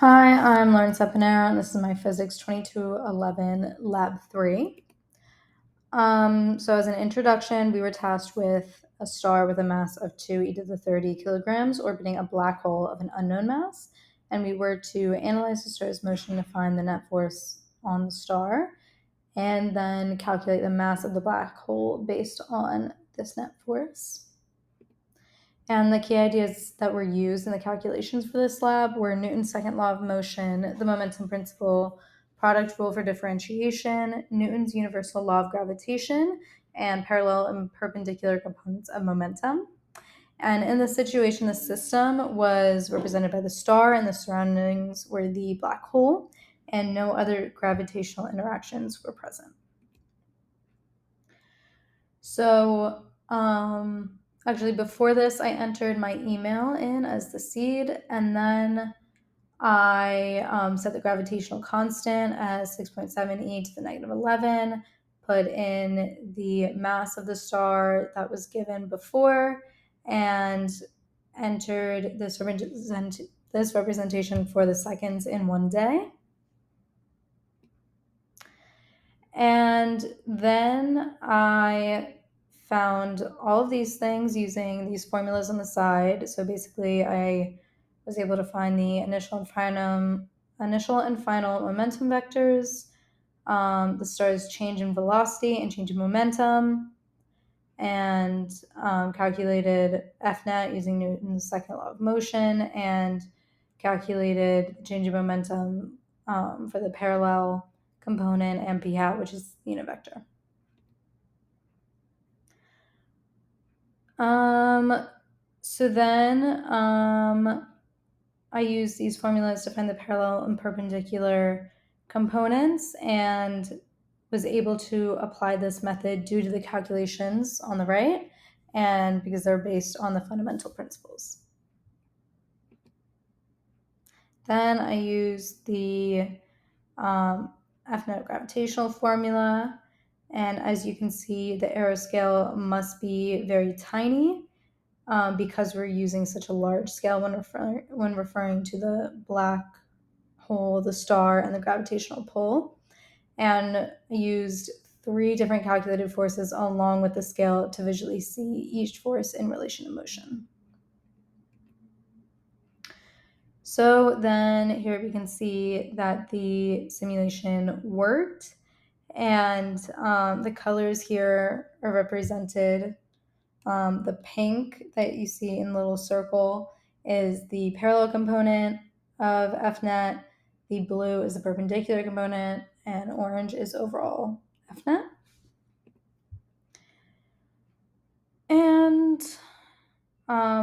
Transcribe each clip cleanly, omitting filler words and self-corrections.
Hi, I'm Lauren Sepanero, and this is my Physics 2211 Lab 3. So as an introduction, we were tasked with a star with a mass of 2 × 10⁻30 kilograms orbiting a black hole of an unknown mass, and we were to analyze the star's motion to find the net force on the star, and then calculate the mass of the black hole based on this net force. And the key ideas that were used in the calculations for this lab were Newton's second law of motion, the momentum principle, product rule for differentiation, Newton's universal law of gravitation, and parallel and perpendicular components of momentum. And in this situation, the system was represented by the star, and the surroundings were the black hole, and no other gravitational interactions were present. So, actually, before this, I entered my email in as the seed, and then I set the gravitational constant as 6.7 e to the negative 11, put in the mass of the star that was given before, and entered this representation for the seconds in one day. And then I found all of these things using these formulas on the side. So basically, I was able to find the initial and final momentum vectors, the star's change in velocity and change in momentum, and calculated F net using Newton's second law of motion, and calculated change in momentum for the parallel component and p hat, which is the unit vector. So then I used these formulas to find the parallel and perpendicular components, and was able to apply this method due to the calculations on the right, and because they're based on the fundamental principles. Then I used the F net gravitational formula, and as you can see, the aeroscale must be very tiny because we're using such a large scale when referring to the black hole, the star, and the gravitational pull. And I used 3 different calculated forces along with the scale to visually see each force in relation to motion. So then here we can see that the simulation worked, and the colors here are represented. The pink that you see in the little circle is the parallel component of F net, the blue is the perpendicular component, and orange is overall F net. And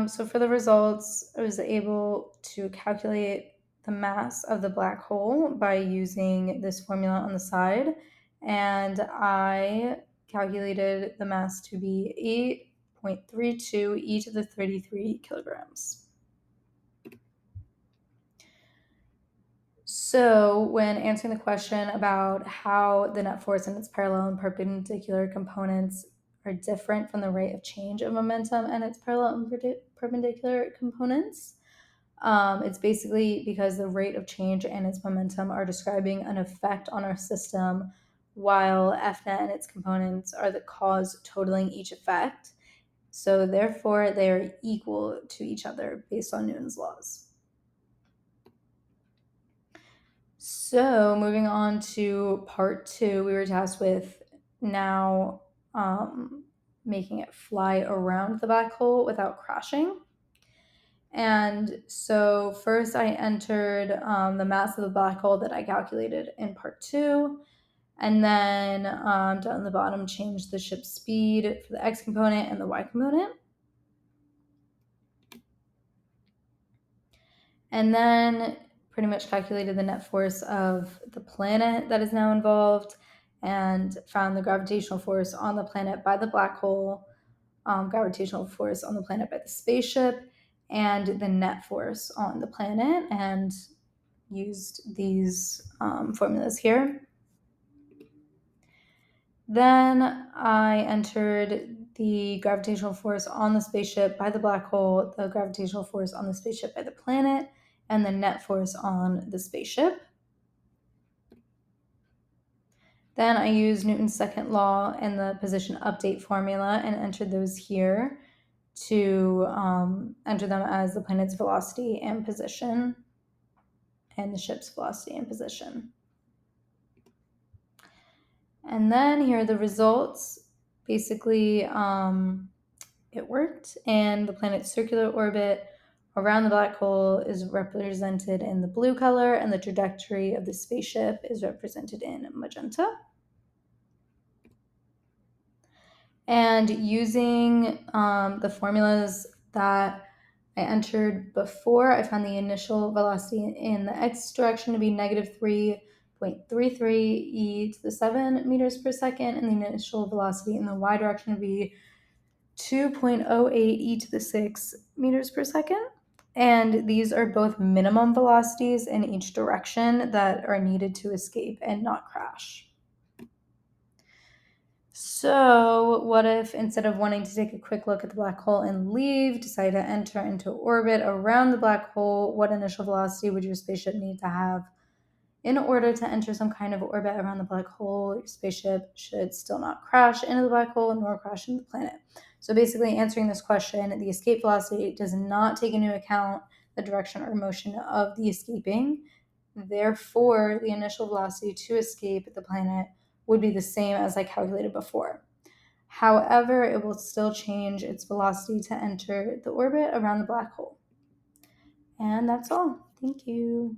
so for the results, I was able to calculate the mass of the black hole by using this formula on the side, and I calculated the mass to be 8.32 e to the 33 kilograms. So when answering the question about how the net force and its parallel and perpendicular components are different from the rate of change of momentum and its parallel and perpendicular components, it's basically because the rate of change and its momentum are describing an effect on our system, while F net and its components are the cause totaling each effect. So therefore, they are equal to each other based on Newton's laws. So moving on to part 2, we were tasked with now making it fly around the black hole without crashing. And so first I entered the mass of the black hole that I calculated in part 2. And then down at the bottom, changed the ship's speed for the x component and the y component. And then pretty much calculated the net force of the planet that is now involved, and found the gravitational force on the planet by the black hole, gravitational force on the planet by the spaceship, and the net force on the planet, and used these formulas here. Then I entered the gravitational force on the spaceship by the black hole, the gravitational force on the spaceship by the planet, and the net force on the spaceship. Then I used Newton's second law and the position update formula and entered those here to enter them as the planet's velocity and position and the ship's velocity and position. And then here are the results. Basically, it worked, and the planet's circular orbit around the black hole is represented in the blue color, and the trajectory of the spaceship is represented in magenta. And using the formulas that I entered before, I found the initial velocity in the x direction to be negative 3.33 e to the 7 meters per second, and the initial velocity in the y direction to be 2.08 e to the 6 meters per second. And these are both minimum velocities in each direction that are needed to escape and not crash. So, what if instead of wanting to take a quick look at the black hole and leave, decide to enter into orbit around the black hole? What initial velocity would your spaceship need to have in order to enter some kind of orbit around the black hole? Your spaceship should still not crash into the black hole nor crash into the planet. So, basically, answering this question, the escape velocity does not take into account the direction or motion of the escaping. Therefore, the initial velocity to escape the planet would be the same as I calculated before. However, it will still change its velocity to enter the orbit around the black hole. And that's all. Thank you.